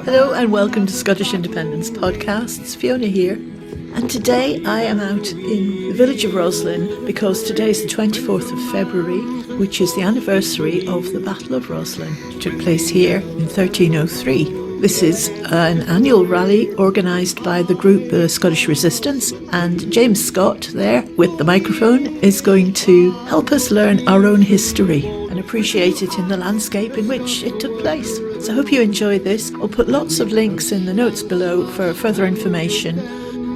Hello and welcome to Scottish Independence Podcasts. Fiona here. And today I am out in the village of Roslin because today is the 24th of February, which is the anniversary of the Battle of Roslin, which took place here in 1303. This is an annual rally organised by the group The Scottish Resistance, and James Scott there with the microphone is going to help us learn our own history and appreciate it in the landscape in which it took place. So I hope you enjoy this. I'll put lots of links in the notes below for further information.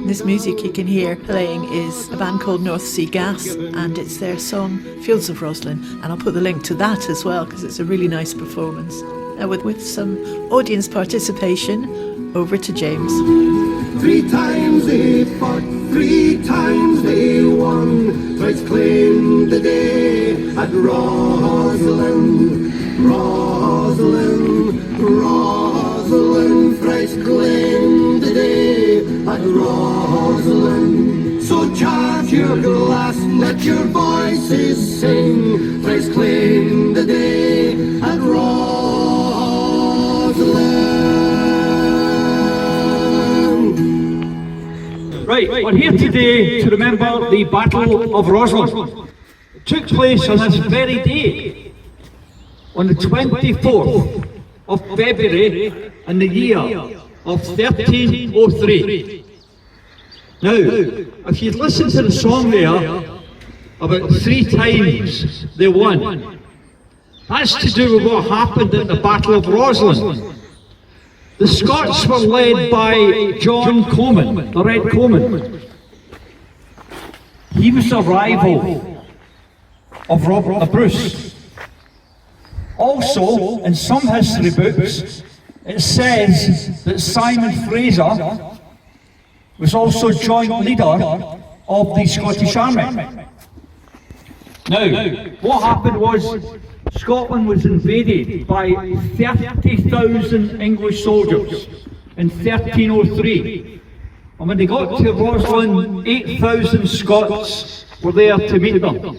This music you can hear playing is a band called North Sea Gas, and it's their song Fields of Roslin, and I'll put the link to that as well because it's a really nice performance. Now with some audience participation, over to James. 3 times they fought, 3 times they won, thrice claimed the day at Roslin, Roslin, Roslin, thrice claimed the day at Roslin. So charge your glass, let your voices sing, thrice claimed the day at Roslin. Right, we're here today to remember the Battle of Roslin. It took place on this very day, on the 24th of February in the year of 1303. Now, if you'd listen to the song there, about 3 times they won. That's to do with what happened at the Battle of Roslin. The Scots were led by John Comyn, the Red Comyn. He was a rival of Robert the Bruce. Also, in some history books, it says that Simon Fraser was also joint leader of the Scottish Army. Now, what happened was Scotland was invaded by 30,000 English soldiers in 1303. And when they got to Roslin, 8,000 Scots were there to meet them.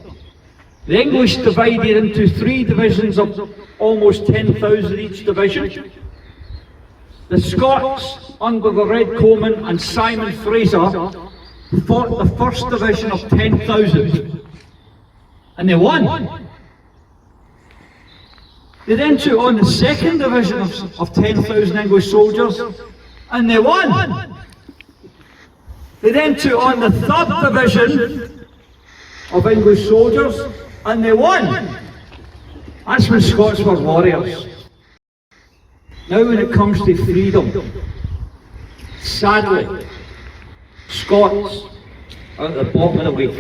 The English divided into 3 divisions of almost 10,000 each division. The Scots, under the Red Comyn and Simon Fraser, fought the first division of 10,000. And they won. They then took on the second division of 10,000 English soldiers, and they won. They then took on the third division of English soldiers, and they won. That's when Scots were warriors. Now when it comes to freedom, sadly, Scots are at the bottom of the wave.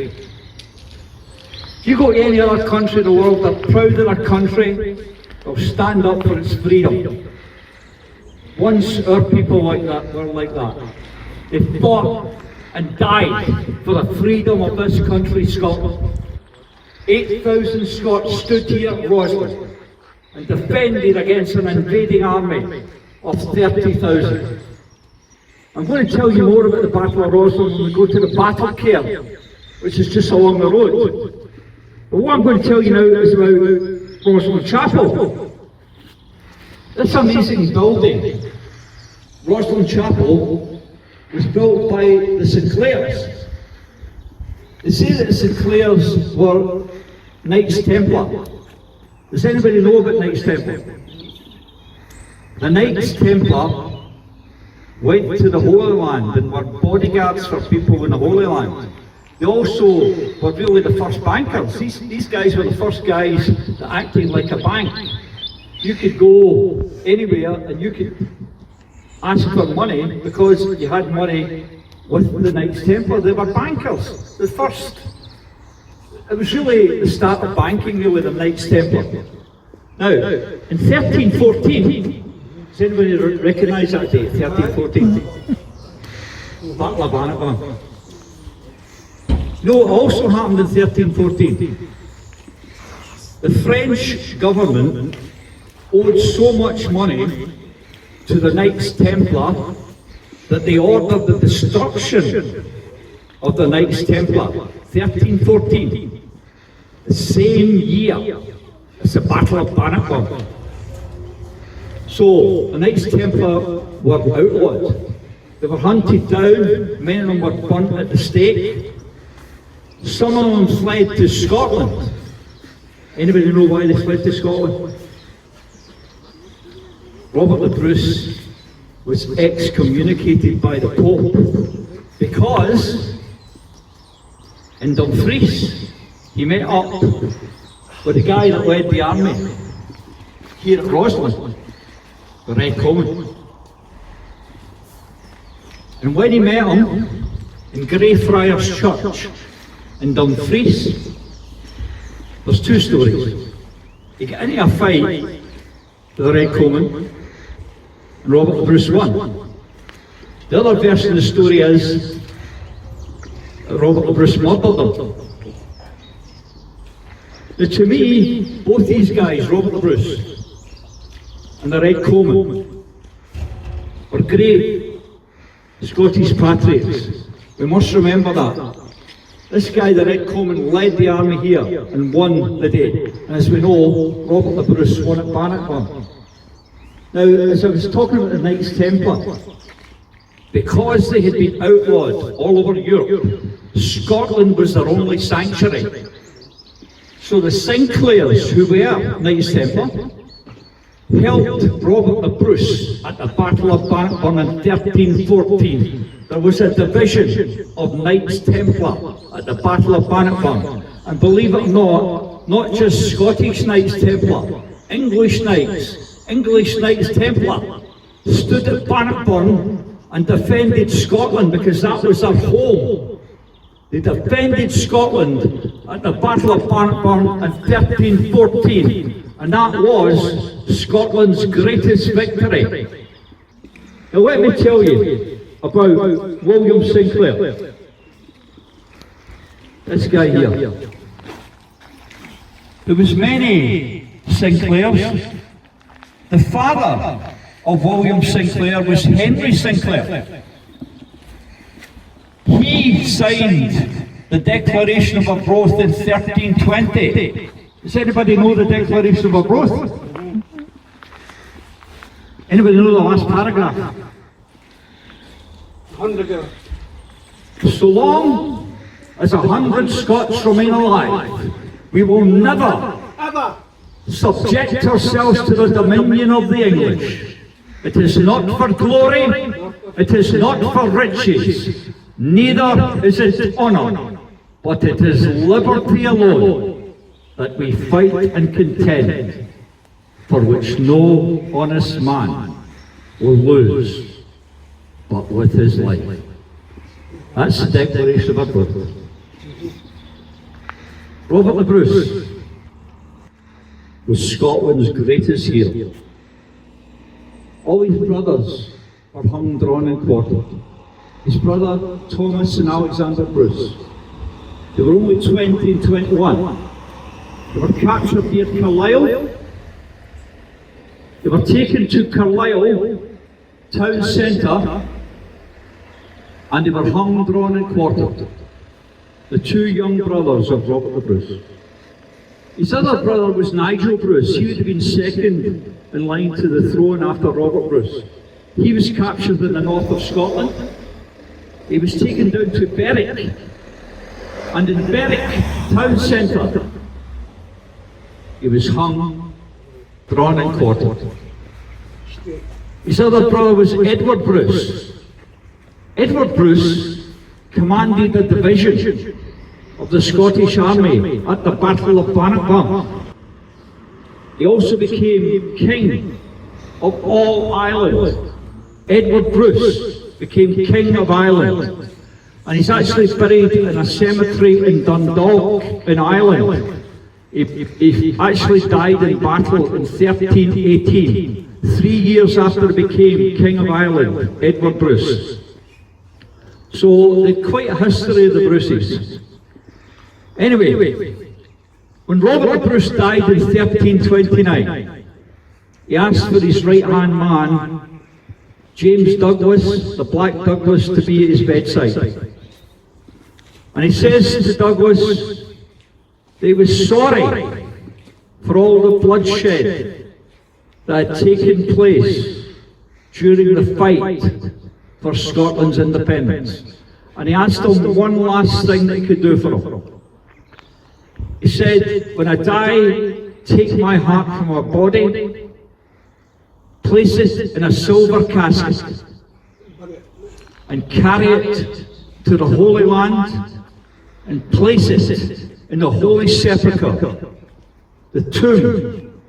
If you go to any other country in the world, they're proud of their country, they'll stand up for its freedom. Once our people were like that. They fought and died for the freedom of this country, Scotland. 8,000 Scots stood here at Roslin and defended against an invading army of 30,000. I'm going to tell you more about the Battle of Roslin when we go to the Battle Care, which is just along the road. But what I'm going to tell you now is about Roslin Chapel. This amazing building, Roslin Chapel, was built by the Sinclairs. They say that the Sinclairs were Knights Templar. Does anybody know about Knights Templar? The Knights Templar went to the Holy Land and were bodyguards for people in the Holy Land. They also were really the first bankers. These guys were the first guys that acted like a bank. You could go anywhere and you could ask for money because you had money with the Knights Templar. They were bankers. The first. It was really the start of banking, really, the Knights Templar. Now, in 1314, does anybody recognise that date, 1314? Battle of Roslin. No, it also happened in 1314. The French government owed so much money to the Knights Templar that they ordered the destruction of the Knights Templar. 1314, the same year as the Battle of Roslin. So, the Knights Templar were outlawed. They were hunted down, many of them were burnt at the stake. Some of them fled to Scotland. Anybody know why they fled to Scotland? Robert the Bruce was excommunicated by the Pope because in Dumfries he met up with the guy that led the army here at Roslin, the Red Comyn. And when he met him in Greyfriars Church in Dumfries, there's two stories. He got into a fight with the Red Comyn, and Robert the Bruce won. The other version of the story is that Robert the Bruce murdered him. Now, to me, both these guys, Robert the Bruce and the Red Comyn, were great Scottish patriots. We must remember that. This guy, the Red Comyn, led the army here and won the day. And as we know, Robert the Bruce won at Bannockburn. Now, as I was talking about the Knights Templar, because they had been outlawed all over Europe, Scotland was their only sanctuary. So the Sinclairs, who were Knights Templar, helped Robert the Bruce at the Battle of Bannockburn in 1314. There was a division of Knights Templar at the Battle of Bannockburn. And believe it or not just Scottish Knights Templar, English Knights Templar stood at Bannockburn and defended Scotland because that was their home. They defended Scotland at the Battle of Bannockburn in 1314, and that was Scotland's greatest victory. Now let me tell you about William Sinclair. This guy here. There was many Sinclairs. The father of William Sinclair was Henry Sinclair. He signed the Declaration of Arbroath in 1320. Does anybody know the Declaration of Arbroath? Anybody know the last paragraph? So long as 100 Scots remain alive, we will never subject ourselves to the dominion of the English. It is not for glory, it is not for riches, neither is it honour, but it is liberty alone that we fight and contend, for which no honest man will lose but with his life. That's the Declaration of Arbroath. Robert the Bruce was Scotland's greatest hero. All his brothers were hung, drawn and quartered. His brother Thomas and Alexander Bruce. They were only 20 and 21. They were captured near Carlisle. They were taken to Carlisle town centre and they were hung, drawn and quartered. The two young brothers of Robert the Bruce. His other brother was Nigel Bruce. He would have been second in line to the throne after Robert Bruce. He was captured in the north of Scotland. He was taken down to Berwick, and in Berwick town centre he was hung, drawn and quartered. His other brother was Edward Bruce. Edward Bruce commanded a division of the Scottish Army at the Battle of Bannockburn. He also became king of all Ireland. Edward Bruce became king of Ireland, and he's actually buried in a cemetery in Dundalk in Ireland. He actually died in battle in 1318, 3 years after he became king of Ireland, Edward Bruce. So they've quite a history of the Bruces. Anyway, when Robert the Bruce died in 1329, he asked for his right-hand man, James Douglas, the Black Douglas, to be at his bedside. And he says to Douglas that he was sorry for all the bloodshed that had taken place during the fight for Scotland's independence. And he asked them one last thing that he could do for them. He said, when I die, take my heart from my body, place it in a silver casket, and carry it to the Holy Land, and place it in the Holy Sepulchre, the tomb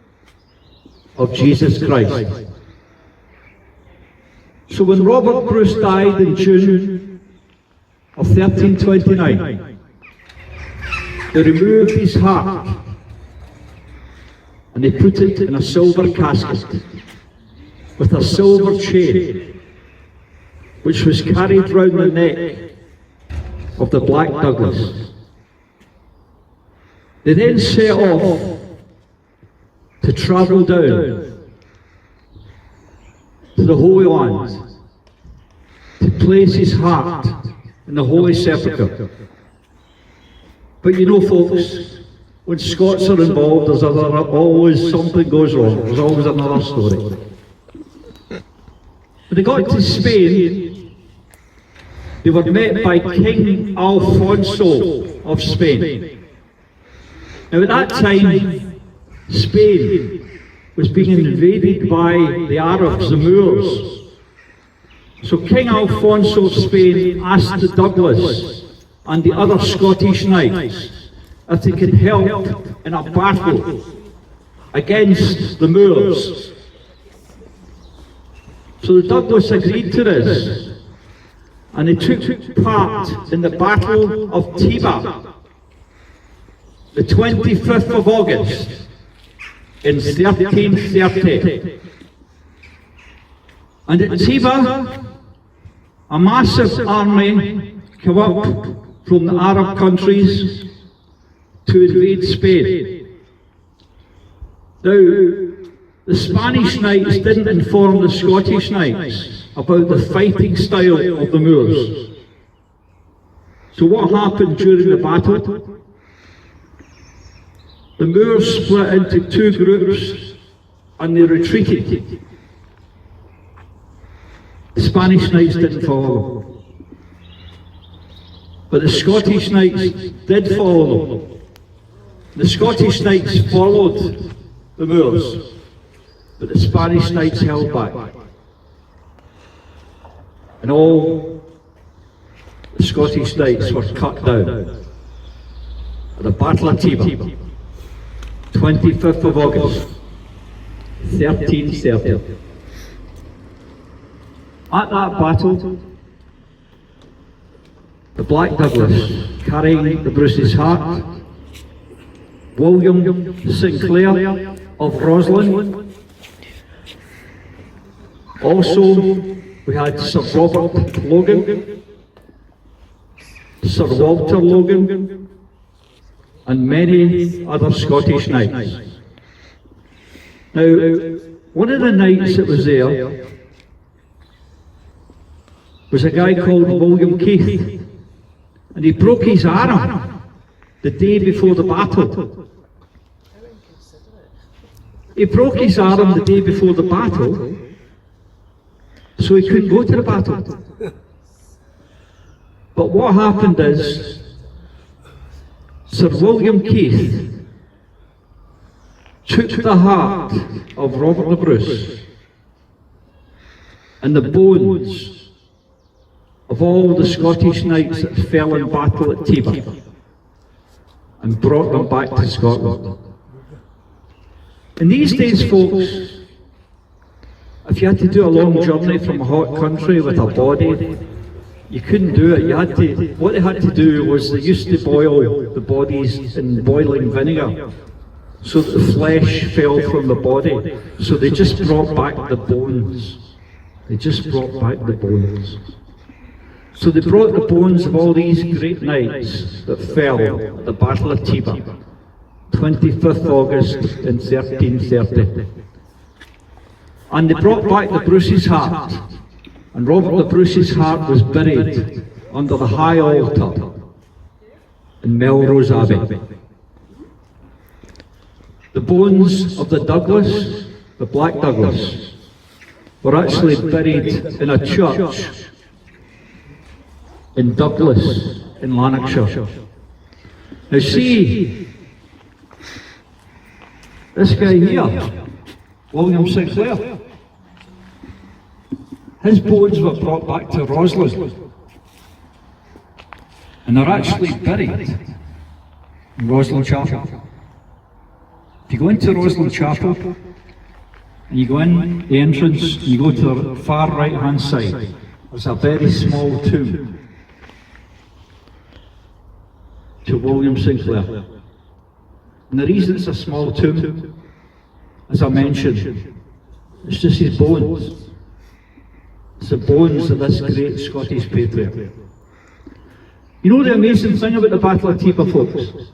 of Jesus Christ. So when Robert Bruce died in June of 1329, they removed his heart and they put it in a silver casket with a silver chain, which was carried round the neck of the Black Douglas. They then set off to travel down to the Holy Land to place his heart in the Holy Sepulchre. But you know, folks, when Scots are involved, there's always something goes wrong. There's always another story. When they got to Spain, they were met by King Alfonso of Spain. Now at that time, Spain was being invaded by the Arabs, the Moors. So King Alfonso of Spain asked the Douglas and the other Scottish knights if they could help in a battle against the Moors. So the Douglas agreed to this, and they took part in the Battle of Tiba, the 25th of August in 1330. And at Tiba, a massive army came up from the Arab countries to invade Spain. Now, the Spanish knights didn't inform the Scottish knights about the fighting style of the Moors. So what happened during the battle? The Moors split into two groups and they retreated. The Spanish knights didn't follow them. But the Scottish knights did follow them. The Scottish knights followed the Moors, but the Spanish knights held back. And all the Scottish knights were cut down at the Battle of Tiba, 25th of August, 1330. At that battle, the Black Douglas, carrying the Bruce's heart, William Sinclair of Roslin. Also, we had Sir Robert Logan, Sir Walter Logan, and many other Scottish knights. Now, one of the knights that was there was a guy called William Keith, and he broke his arm the day before the battle. He broke his arm the day before the battle, so he couldn't go to the battle. But what happened is, Sir William Keith took the heart of Robert the Bruce and the bones of all the Scottish knights that fell in battle at Tiba and brought them back to Scotland. In these days, folks, if you had to do a long journey from a hot country with a body, you couldn't do it. What they had to do was they used to boil the bodies in boiling vinegar so that the flesh fell from the body. So they just brought back the bones. They just brought back the bones. So they brought the bones of all these great knights that fell at the Battle of Tiba, 25th August in 1330. And they brought back the Bruce's heart, and Robert the Bruce's heart was buried under the high altar in Melrose Abbey. The bones of the Douglas the Black Douglas, were actually buried in a church in Douglas, in Lanarkshire. Now see, this guy here, William Sinclair, his bones were brought back to Roslin, and they're actually buried in Roslin Chapel. If you go into Roslin Chapel, and you go in the entrance, and you go to the far right hand side, there's a very small tomb to William Sinclair. And the reason it's a small tomb, as I mentioned, it's just his bones. It's the bones of this great Scottish patriot. You know the amazing thing about the Battle of Tiba, folks?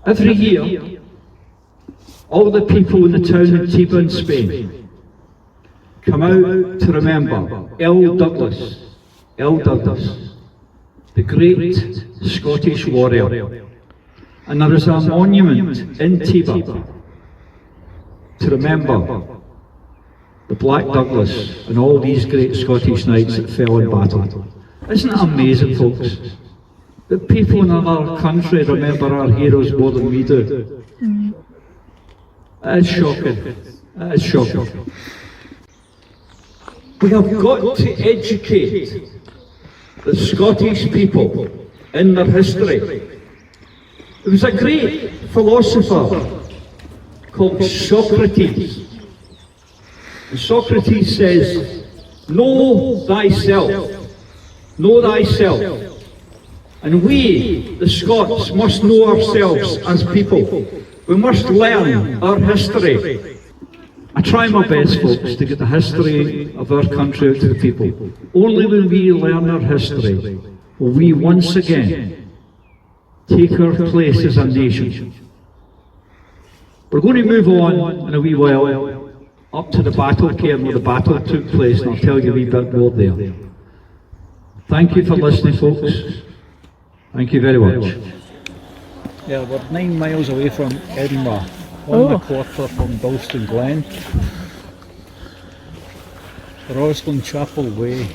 Every year, all the people in the town of Tiba in Spain come out to remember Earl Douglas, the great Scottish warrior. And there is a monument in Tiba to remember the Black Douglas and all these great Scottish knights that fell in battle. Isn't it amazing, folks, that people in another country remember our heroes more than we do? It is shocking. It is shocking. We have got to educate the Scottish people in their history. There was a great philosopher called Socrates. And Socrates says, know thyself. Know thyself. And we, the Scots, must know ourselves as people. We must learn our history. I try my best, folks, to get the history of our country out to the people. Only when we learn our history will we once again take our place as a nation. We're going to move on in a wee while up to the battle cairn where the battle took place, and I'll tell you a wee bit more there. Thank you for listening, folks. Thank you very much. Yeah, we're 9 miles away from Edinburgh, 1.25 from Dalston Glen. Roslin Chapel Way.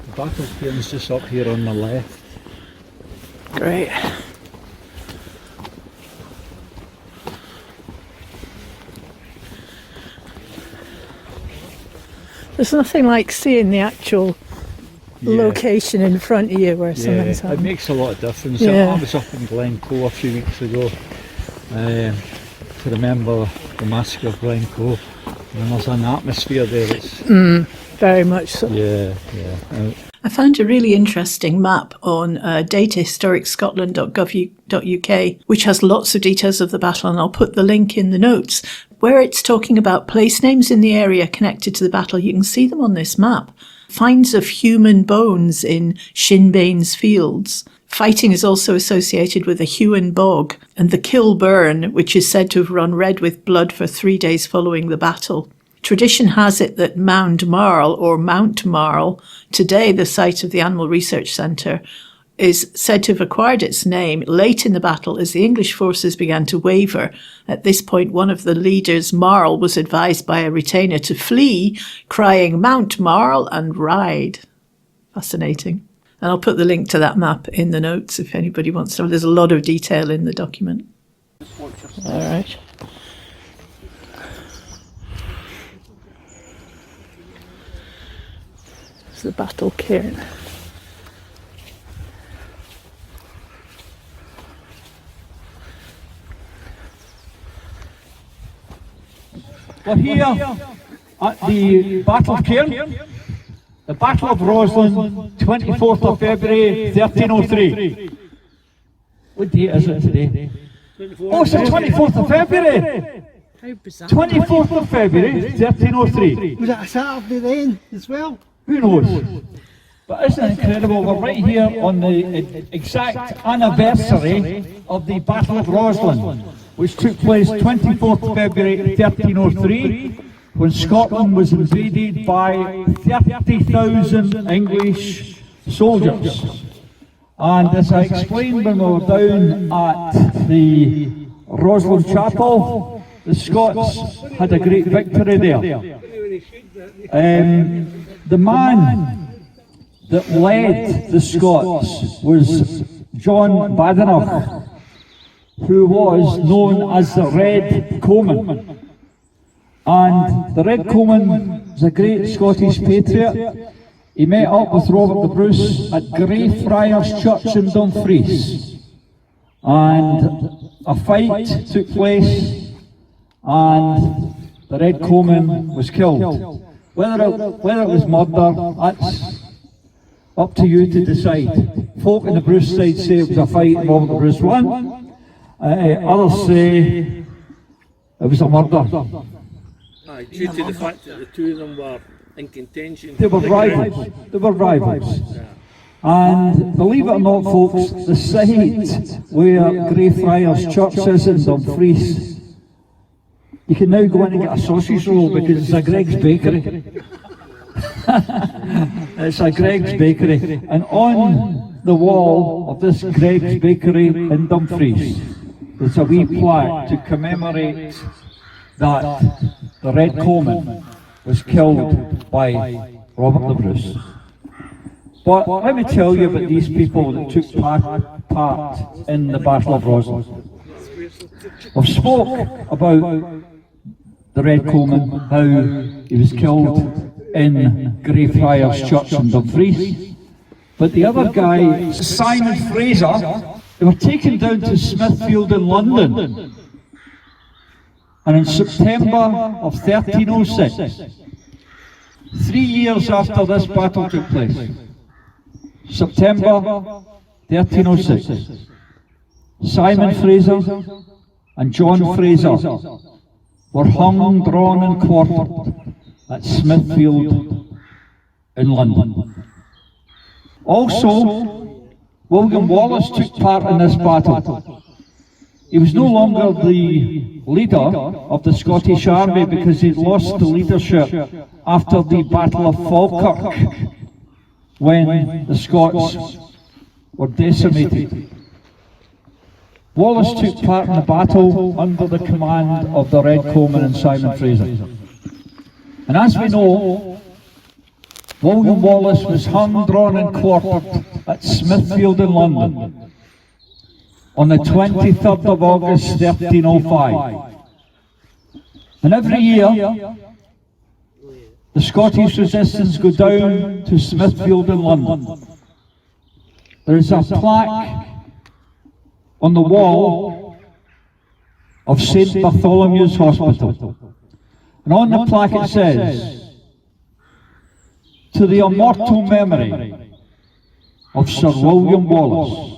The battle cairn's just up here on the left. Great. There's nothing like seeing the actual location in front of you where something's it happening. makes a lot of difference. Yeah. I was up in Glencoe a few weeks ago to remember the massacre of Glencoe, and there's an atmosphere there that's Very much so. I found a really interesting map on datahistoricscotland.gov.uk, which has lots of details of the battle, and I'll put the link in the notes. Where it's talking about place names in the area connected to the battle, you can see them on this map. Finds of human bones in Shinbane's fields. Fighting is also associated with the Huon Bog and the Kilburn, which is said to have run red with blood for 3 days following the battle. Tradition has it that Mound Marl, or Mount Marl, today the site of the Animal Research Centre, is said to have acquired its name late in the battle as the English forces began to waver. At this point, one of the leaders, Marl, was advised by a retainer to flee, crying, "Mount Marl and ride." Fascinating. And I'll put the link to that map in the notes if anybody wants to. There's a lot of detail in the document. All right. It's the battle cairn. We're here at the Battle Cairn, the Battle of Roslin, 24th of February, 1303. What date is it today? Oh, it's the 24th of February! 24th of February, 1303. Was it a Saturday then as well? Who knows? But isn't it incredible? We're right here on the exact anniversary of the Battle of Roslin, which took place 24th February 1303, when Scotland was invaded by 30,000 English soldiers. And as I explained when we were down at the Roslin Chapel, the Scots had a great victory there. The man that led the Scots was John Badenoch, who was known as the Red Comyn. And the Red Comyn was a great Scottish patriot. He met up with Robert the Bruce at Greyfriars Church in Dumfries, and a fight took place, and the Red Comyn was killed. Whether it was murder, that's up to you to decide. Folk in the Bruce side say it was a fight and Robert the Bruce won. Others say it was a murder. Due to the fact that the two of them were in contention. They were rivals. They were rivals. And believe it or not, folks, the site where Greyfriars Church is in Dumfries, you can now go in and get a sausage roll because it's a Greg's Bakery. It's a Greg's Bakery. And on the wall of this Greg's Bakery in Dumfries, there's a wee plaque to commemorate that the Red Comyn was killed by Robert the Bruce. But let me tell you about these people that took part in the Battle of Roslin. We've spoke about the Red Comyn, how he was killed in Greyfriars Church in Dumfries. But the other guy, Simon Fraser, they were taken down to Smithfield in London. And in September of 1306, 3 years after this battle took place, September 1306, Simon Fraser and John Fraser were hung, drawn and quartered at Smithfield in London. Also, William Wallace took part in this battle. He was no longer the leader of the Scottish army because he'd lost the leadership after the Battle of Falkirk, when the Scots were decimated. Wallace took part in the battle under the command of the Red Comyn and Simon Fraser. And as we know, William Wallace was hung, drawn and quartered at Smithfield in London on the 23rd of August 1305. And every year, the Scottish resistance go down to Smithfield in London. There is a plaque on the wall of St. Bartholomew's Hospital. And on the plaque it says, "To the immortal memory of Sir William Wallace,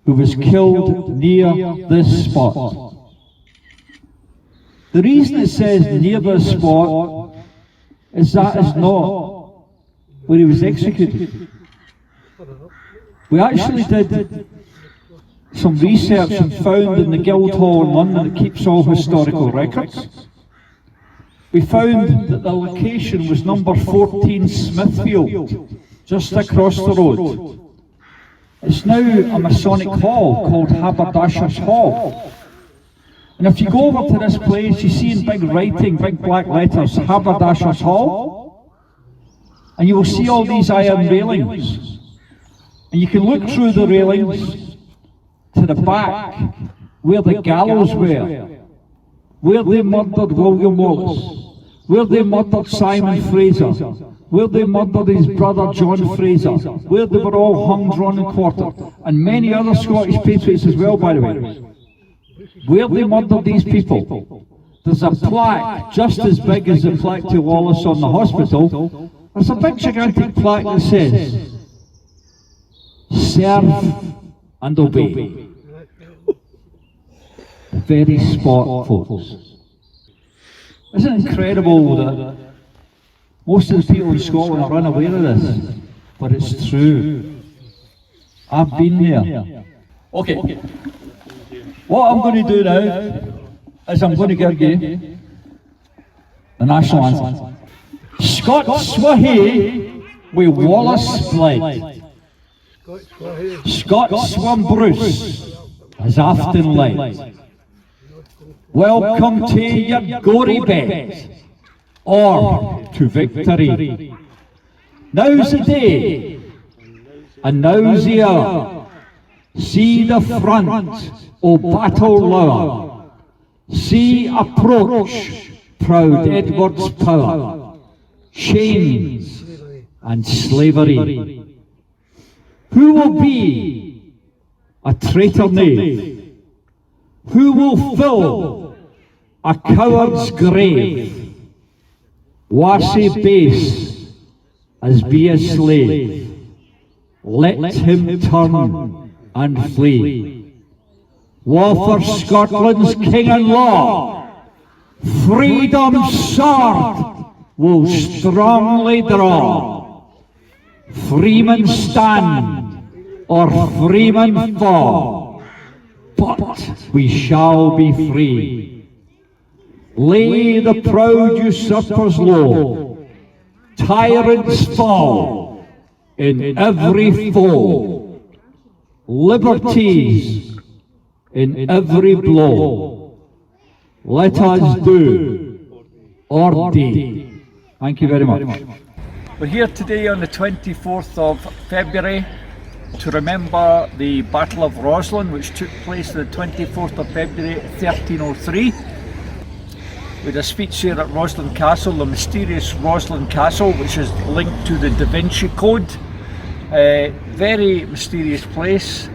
who was killed near this spot." The reason it says near this spot is that is not where he was executed. We actually did some research and found in the Guildhall in London that keeps all historical records. We found that the location was number 14 Smithfield, just across the road. It's now a Masonic hall called Haberdashers' Hall. And if you go over to this place, you see in big writing, big black letters, Haberdashers' Hall, and you will see all these iron railings. And you can look through the railings to the back, where the gallows were, where they murdered William Wallace, where they murdered Simon Fraser, where they murdered his brother John Fraser, where they were all hung, drawn and quartered, and many other Scottish patriots as well, by the way. Where they murdered these people, there's a plaque just as big as the plaque to Wallace on the hospital. There's a big gigantic plaque that says, "Serve and obey." The very spot, folks. Isn't it incredible that most of the people in Scotland are unaware of this? But it's true. I've been there. Okay. What I'm going to do now is I'm going to give you the national anthem. Scots were he, we Wallace bled. Scotsman Bruce has often led. Welcome to your gory bed, or to victory. Now's the day, and now's the hour. See the front, O battle lower. See approach proud Edward's power. Chains and slavery. Who will be a traitor knave? Who will fill a coward's grave? Wassy base as be a slave. Let him turn and flee. War for Scotland's king and law. Freedom's sword will strongly draw. Freemen stand, or freemen fall, but we shall be free. Lay the proud usurpers low, tyrants fall in every foe, liberties in every blow. Let us do or die. Thank you very much. We're here today on the 24th of February to remember the Battle of Roslin, which took place on the 24th of February 1303. We had a speech here at Roslin Castle, the mysterious Roslin Castle, which is linked to the Da Vinci Code. Very mysterious place.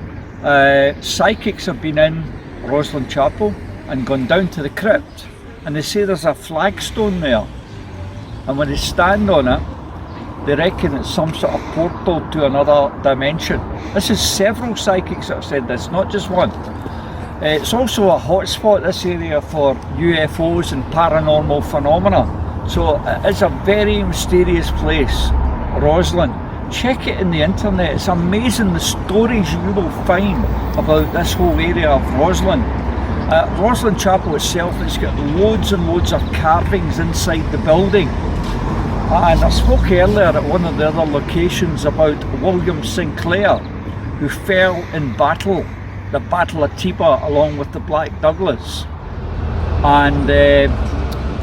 Psychics have been in Roslin Chapel and gone down to the crypt, and they say there's a flagstone there, and when they stand on it, they reckon it's some sort of portal to another dimension. This is several psychics that have said this, not just one. It's also a hotspot, this area, for UFOs and paranormal phenomena. So it's a very mysterious place, Roslin. Check it in the internet, it's amazing the stories you will find about this whole area of Roslin. Roslin Chapel itself has got loads and loads of carvings inside the building. And I spoke earlier at one of the other locations about William Sinclair, who fell in battle, the Battle of Tiba, along with the Black Douglas. And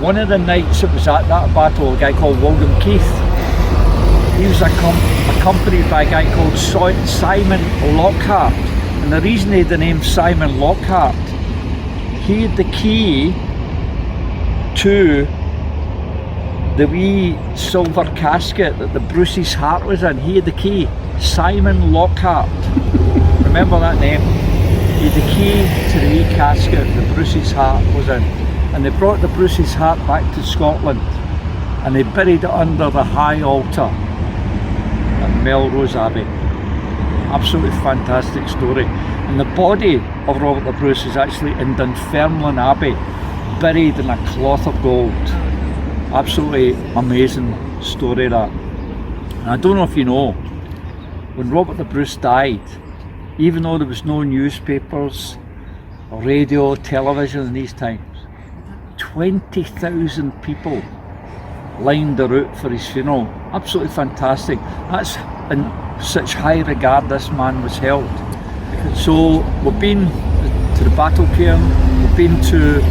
one of the knights that was at that battle, a guy called William Keith, he was accompanied by a guy called Simon Lockhart. And the reason he had the name Simon Lockhart, he had the key to the wee silver casket that the Bruce's heart was in. He had the key. Simon Lockhart. Remember that name? He had the key to the wee casket that Bruce's heart was in. And they brought the Bruce's heart back to Scotland and they buried it under the high altar at Melrose Abbey. Absolutely fantastic story. And the body of Robert the Bruce is actually in Dunfermline Abbey, buried in a cloth of gold. Absolutely amazing story, that. And I don't know if you know, when Robert the Bruce died, even though there was no newspapers, radio, television in these times, 20,000 people lined the route for his funeral. Absolutely fantastic. That's in such high regard this man was held. So we've been to the battle cairn, we've been to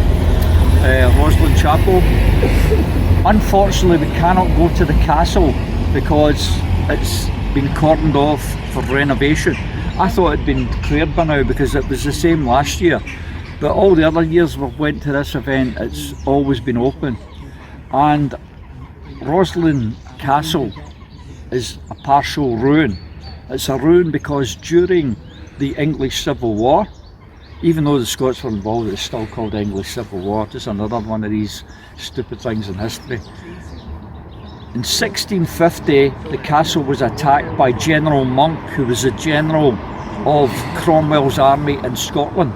Roslin Chapel. Unfortunately, we cannot go to the castle because it's been cordoned off for renovation. I thought it'd been cleared by now because it was the same last year, but all the other years we've went to this event, it's always been open. And Roslin Castle is a partial ruin. It's a ruin because during the English Civil War, even though the Scots were involved, it's still called English Civil War. Just another one of these stupid things in history. In 1650, the castle was attacked by General Monk, who was a general of Cromwell's army in Scotland.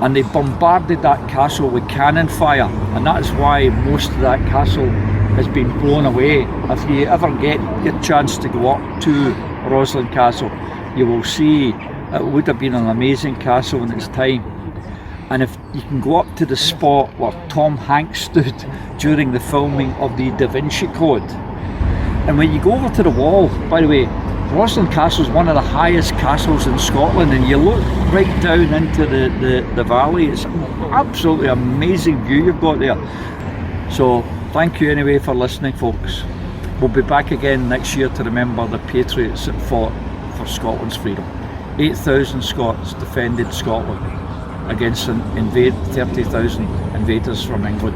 And they bombarded that castle with cannon fire, and that's why most of that castle has been blown away. If you ever get a chance to go up to Roslin Castle, you will see it would have been an amazing castle in its time. And if you can go up to the spot where Tom Hanks stood during the filming of the Da Vinci Code, and when you go over to the wall, by the way, Roslin Castle is one of the highest castles in Scotland, and you look right down into the valley. It's absolutely amazing view you've got there. So thank you anyway for listening, folks. We'll be back again next year to remember the patriots that fought for Scotland's freedom. 8,000 Scots defended Scotland against 30,000 invaders from England.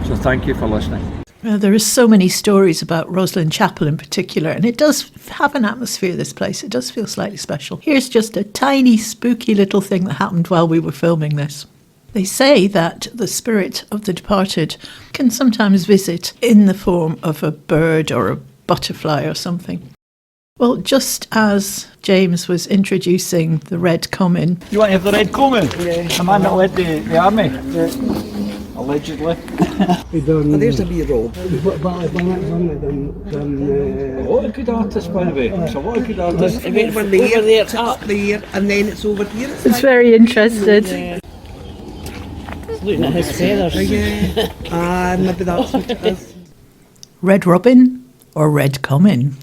So thank you for listening. There are so many stories about Roslin Chapel in particular, and it does have an atmosphere, this place. It does feel slightly special. Here's just a tiny, spooky little thing that happened while we were filming this. They say that the spirit of the departed can sometimes visit in the form of a bird or a butterfly or something. Well, just as James was introducing the Red Comyn... You want to have the Red Comyn? Yeah. The man that led the army? Yeah. Allegedly. There's a wee robe. What a good artist, by the way. So what a good artist. It went from there, up there, and then it's over here. It's very interested. Yeah. Looking at his feathers. Maybe that's what it is. Red Robin or Red Comyn?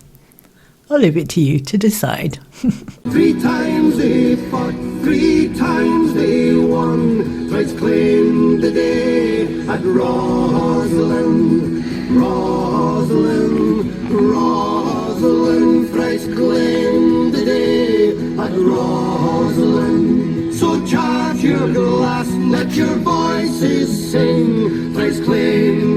I'll leave it to you to decide. 3 times they fought, 3 times they won. Thrice claimed the day at Roslin, Roslin, Roslin. Thrice claimed the day at Roslin. So charge your glass, let your voices sing. Thrice claimed